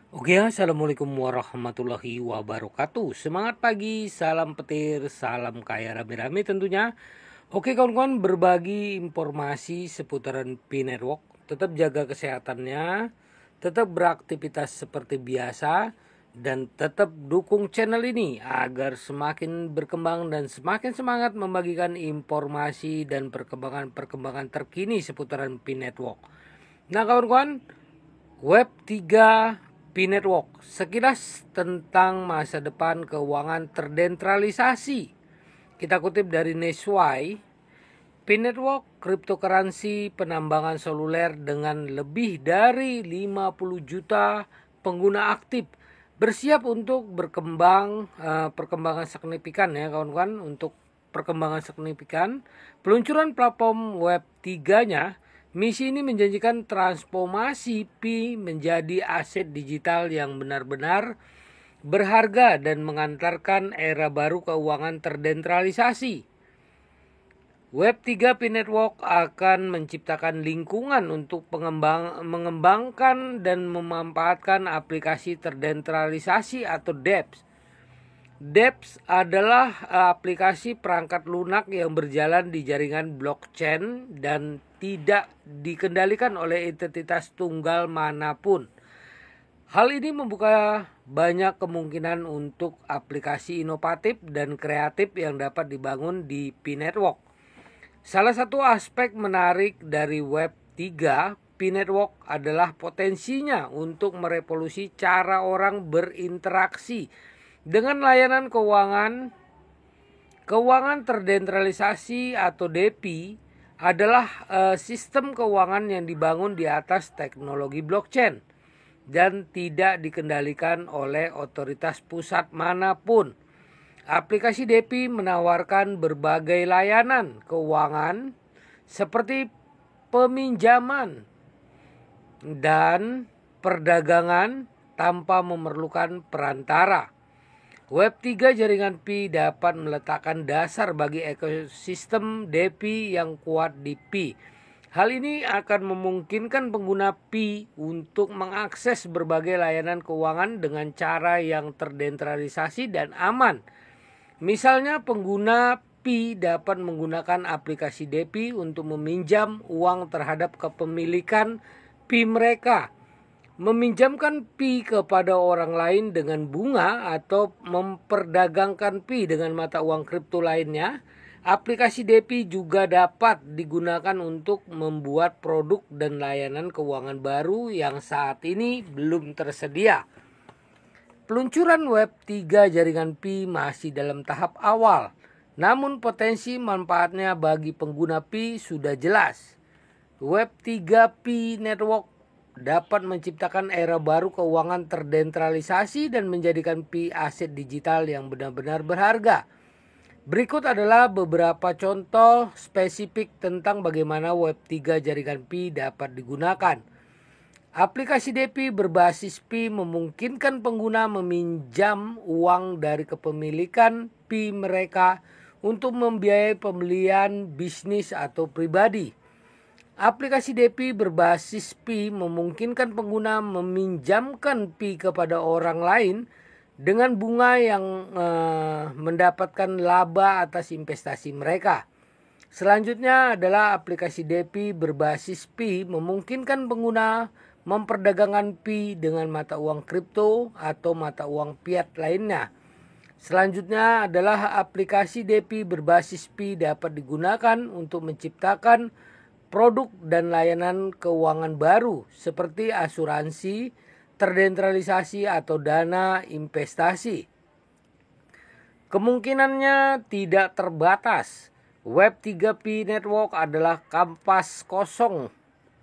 Oke, assalamualaikum warahmatullahi wabarakatuh. Semangat pagi, salam petir, salam kaya rame-rame tentunya. Oke kawan-kawan, berbagi informasi seputaran P-Network. Tetap jaga kesehatannya, tetap beraktivitas seperti biasa, dan tetap dukung channel ini agar semakin berkembang dan semakin semangat membagikan informasi dan perkembangan-perkembangan terkini seputaran P-Network. Nah kawan-kawan, Web3 P-Network, sekilas tentang masa depan keuangan terdesentralisasi. Kita kutip dari Nesway, P-Network cryptocurrency penambangan seluler dengan lebih dari 50 juta pengguna aktif bersiap untuk perkembangan signifikan ya kawan-kawan. Untuk perkembangan signifikan peluncuran platform web 3-nya, misi ini menjanjikan transformasi Pi menjadi aset digital yang benar-benar berharga dan mengantarkan era baru keuangan terdesentralisasi. Web3 P-Network akan menciptakan lingkungan untuk mengembangkan dan memanfaatkan aplikasi terdesentralisasi atau dApps. dApps adalah aplikasi perangkat lunak yang berjalan di jaringan blockchain dan tidak dikendalikan oleh entitas tunggal manapun. Hal ini membuka banyak kemungkinan untuk aplikasi inovatif dan kreatif yang dapat dibangun di P-Network. Salah satu aspek menarik dari Web 3 P-Network adalah potensinya untuk merevolusi cara orang berinteraksi dengan layanan keuangan. Keuangan terdesentralisasi atau DeFi adalah sistem keuangan yang dibangun di atas teknologi blockchain dan tidak dikendalikan oleh otoritas pusat manapun. Aplikasi DeFi menawarkan berbagai layanan keuangan seperti peminjaman dan perdagangan tanpa memerlukan perantara. Web 3 jaringan Pi dapat meletakkan dasar bagi ekosistem DeFi yang kuat di Pi. Hal ini akan memungkinkan pengguna Pi untuk mengakses berbagai layanan keuangan dengan cara yang terdesentralisasi dan aman. Misalnya pengguna Pi dapat menggunakan aplikasi DeFi untuk meminjam uang terhadap kepemilikan Pi mereka, meminjamkan Pi kepada orang lain dengan bunga, atau memperdagangkan Pi dengan mata uang kripto lainnya. Aplikasi DeFi juga dapat digunakan untuk membuat produk dan layanan keuangan baru yang saat ini belum tersedia. Peluncuran Web 3 jaringan Pi masih dalam tahap awal, namun potensi manfaatnya bagi pengguna Pi sudah jelas. Web 3 Pi Network dapat menciptakan era baru keuangan terdesentralisasi dan menjadikan Pi aset digital yang benar-benar berharga. Berikut adalah beberapa contoh spesifik tentang bagaimana Web 3 jaringan Pi dapat digunakan. Aplikasi DeFi berbasis Pi memungkinkan pengguna meminjam uang dari kepemilikan Pi mereka untuk membiayai pembelian bisnis atau pribadi. Aplikasi DeFi berbasis Pi memungkinkan pengguna meminjamkan Pi kepada orang lain dengan bunga yang mendapatkan laba atas investasi mereka. Selanjutnya adalah aplikasi DeFi berbasis Pi memungkinkan pengguna memperdagangkan Pi dengan mata uang kripto atau mata uang fiat lainnya. Selanjutnya adalah aplikasi DeFi berbasis Pi dapat digunakan untuk menciptakan produk dan layanan keuangan baru seperti asuransi, terdesentralisasi atau dana investasi. Kemungkinannya tidak terbatas. Web 3 Pi Network adalah kanvas kosong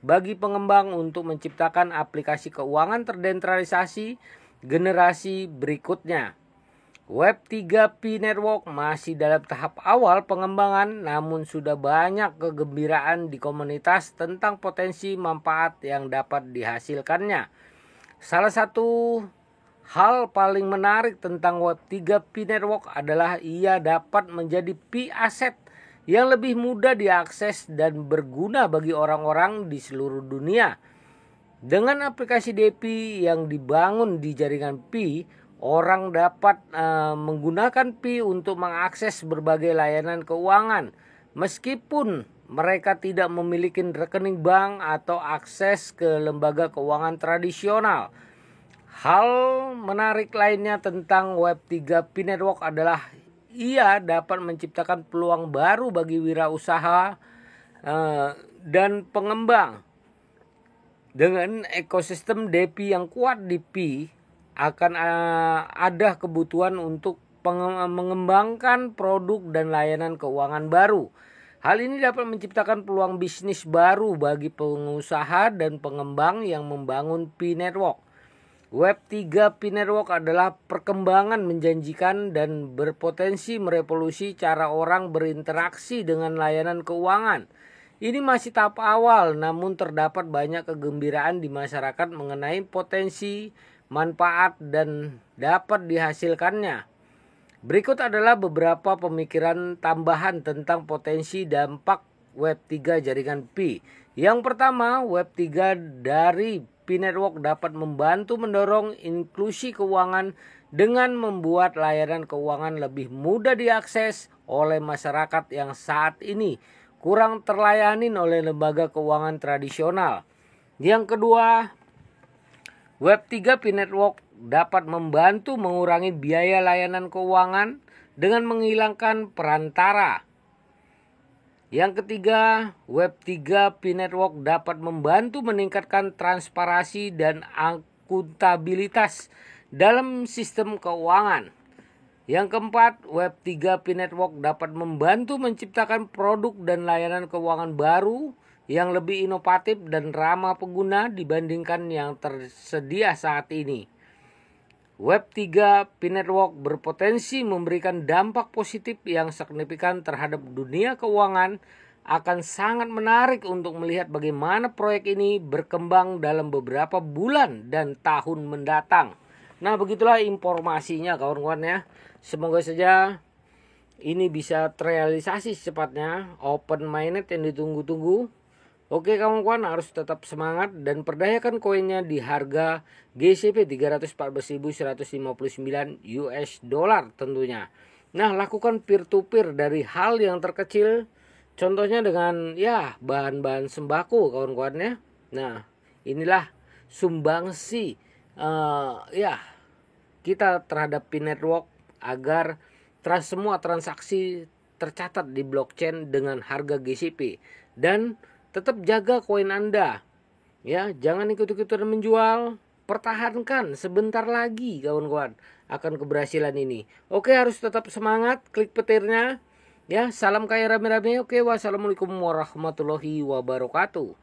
bagi pengembang untuk menciptakan aplikasi keuangan terdesentralisasi generasi berikutnya. Web 3 Pi Network masih dalam tahap awal pengembangan, namun sudah banyak kegembiraan di komunitas tentang potensi manfaat yang dapat dihasilkannya. Salah satu hal paling menarik tentang Web 3 Pi Network adalah ia dapat menjadi Pi aset yang lebih mudah diakses dan berguna bagi orang-orang di seluruh dunia. Dengan aplikasi DeFi yang dibangun di jaringan Pi, orang dapat menggunakan Pi untuk mengakses berbagai layanan keuangan meskipun mereka tidak memiliki rekening bank atau akses ke lembaga keuangan tradisional. Hal menarik lainnya tentang Web3 Pi Network adalah ia dapat menciptakan peluang baru bagi wirausaha dan pengembang. Dengan ekosistem DeFi yang kuat di Pi, akan ada kebutuhan untuk mengembangkan produk dan layanan keuangan baru. Hal ini dapat menciptakan peluang bisnis baru bagi pengusaha dan pengembang yang membangun Pi Network. Web3 Pi Network adalah perkembangan menjanjikan dan berpotensi merevolusi cara orang berinteraksi dengan layanan keuangan. Ini masih tahap awal, namun terdapat banyak kegembiraan di masyarakat mengenai potensi, manfaat, dan dapat dihasilkannya. Berikut adalah beberapa pemikiran tambahan tentang potensi dampak Web3 jaringan Pi. Yang pertama, Web3 dari Pi Network dapat membantu mendorong inklusi keuangan dengan membuat layanan keuangan lebih mudah diakses oleh masyarakat yang saat ini kurang terlayani oleh lembaga keuangan tradisional. Yang kedua, Web3 Pi Network dapat membantu mengurangi biaya layanan keuangan dengan menghilangkan perantara. Yang ketiga, Web3 Pi Network dapat membantu meningkatkan transparansi dan akuntabilitas dalam sistem keuangan. Yang keempat, Web3 Pi Network dapat membantu menciptakan produk dan layanan keuangan baru yang lebih inovatif dan ramah pengguna dibandingkan yang tersedia saat ini. Web3 Pi Network berpotensi memberikan dampak positif yang signifikan terhadap dunia keuangan. Akan sangat menarik untuk melihat bagaimana proyek ini berkembang dalam beberapa bulan dan tahun mendatang. Nah, begitulah informasinya kawan-kawan ya. Semoga saja ini bisa terrealisasi secepatnya, open mainnet yang ditunggu-tunggu. Oke kawan-kawan, harus tetap semangat dan perdayakan koinnya di harga GCP 314.159 US dollar tentunya. Nah, lakukan peer to peer dari hal yang terkecil, contohnya dengan bahan-bahan sembako kawan-kawan ya. Nah, inilah sumbangsi kita terhadap Pi Network agar semua transaksi tercatat di blockchain dengan harga GCP. Dan tetap jaga koin Anda. Ya, jangan ikut-ikutan menjual. Pertahankan sebentar lagi kawan-kawan akan keberhasilan ini. Oke, harus tetap semangat, klik petirnya. Ya, salam kaya rame-rame. Oke, wassalamualaikum warahmatullahi wabarakatuh.